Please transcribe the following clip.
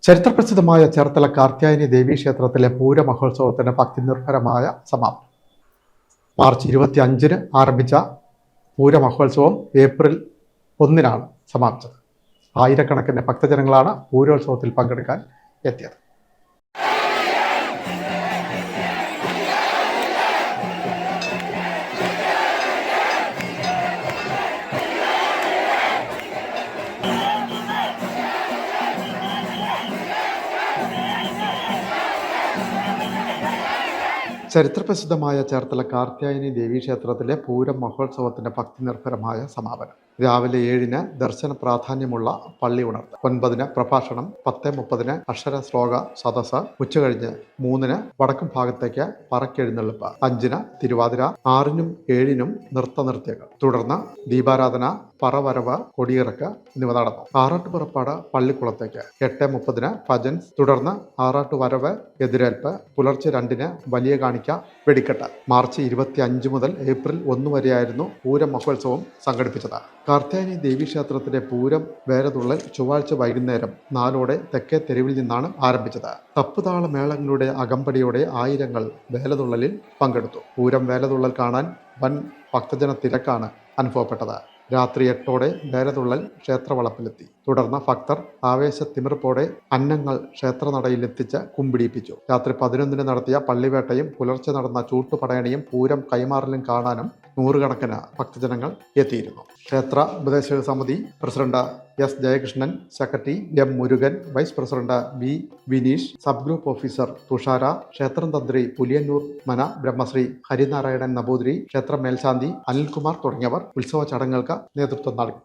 ചരിത്രപ്രസിദ്ധമായ ചേർത്തല കാർത്യായനി ദേവീക്ഷേത്രത്തിലെ പൂരമഹോത്സവത്തിന് ഭക്തിനിർഭരമായ സമാപനം. മാർച്ച് 25-ന് ആരംഭിച്ച പൂരമഹോത്സവം ഏപ്രിൽ 1-നാണ് സമാപിച്ചത്. ആയിരക്കണക്കിന് ഭക്തജനങ്ങളാണ് പൂരോത്സവത്തിൽ പങ്കെടുക്കാൻ എത്തിയത്. ചരിത്രപ്രസിദ്ധമായ ചേർത്തല കാർത്യായനി ദേവീക്ഷേത്രത്തിലെ പൂരം മഹോത്സവത്തിന്റെ ഭക്തിനിർഭരമായ സമാപനം. രാവിലെ 7-ന് ദർശന പ്രാധാന്യമുള്ള പള്ളി ഉണർത്ത്, 9-ന് പ്രഭാഷണം, 10:30-ന് അക്ഷര ശ്ലോക സദസ്സ്, ഉച്ചകഴിഞ്ഞ് 3-ന് വടക്കും ഭാഗത്തേക്ക് പറക്കെഴുന്നള്ളിപ്പ്, 5-ന് തിരുവാതിര, 6-നും 7-നും നൃത്തനൃത്യങ്ങൾ, തുടർന്ന് ദീപാരാധന, പറവരവ്, കൊടിയിറക്ക് എന്നിവ നടന്നു. ആറാട്ടുപുറപ്പാട് പള്ളിക്കുളത്തേക്ക്, 8:30-ന് ഭജൻസ്, തുടർന്ന് ആറാട്ടുവരവ്, എതിരേൽപ്പ്, പുലർച്ചെ 2-ന് വലിയ കാണിക്ക, വെടിക്കെട്ട്. മാർച്ച് 25 മുതൽ ഏപ്രിൽ 1 വരെയായിരുന്നു പൂരം മഹോത്സവം സംഘടിപ്പിച്ചത്. കാർത്യായനി ദേവീക്ഷേത്രത്തിലെ പൂരം വേലതുള്ളൽ ചൊവ്വാഴ്ച വൈകുന്നേരം 4-ഓടെ തെക്കേ തെരുവിൽ നിന്നാണ് ആരംഭിച്ചത്. തപ്പുതാള മേളങ്ങളുടെ അകമ്പടിയോടെ ആയിരങ്ങൾ വേലതുള്ളലിൽ പങ്കെടുത്തു. പൂരം വേലതുള്ളൽ കാണാൻ വൻ ഭക്തജന തിരക്കാണ് അനുഭവപ്പെട്ടത്. രാത്രി 8-ഓടെ വേലതുള്ളൽ ക്ഷേത്രവളപ്പിലെത്തി. തുടർന്ന് ഭക്തർ ആവേശത്തിമിർപ്പോടെ അന്നങ്ങൾ ക്ഷേത്രനടയിലെത്തിച്ച് കുമ്പിടിപ്പിച്ചു. രാത്രി 11-ന് നടത്തിയ പള്ളിവേട്ടയും പുലർച്ചെ നടന്ന ചൂട്ടുപടയണിയും പൂരം കൈമാറലും കാണാനും നൂറുകണക്കിന് ഭക്തജനങ്ങൾ എത്തിയിരുന്നു. ക്ഷേത്ര ഉപദേശക സമിതി president S Jayakrishnan, secretary M Murugan, vice president V Vineesh, sub group officer Thushara, ക്ഷേത്രം തന്ത്രി പുലിയന്നൂർ മന ബ്രഹ്മശ്രീ ഹരിനാരായണൻ നമ്പൂതിരി, ക്ഷേത്ര മേൽശാന്തി അനിൽകുമാർ തുടങ്ങിയവർ ഉത്സവ ചടങ്ങുകൾക്ക് നേതൃത്വം നൽകി.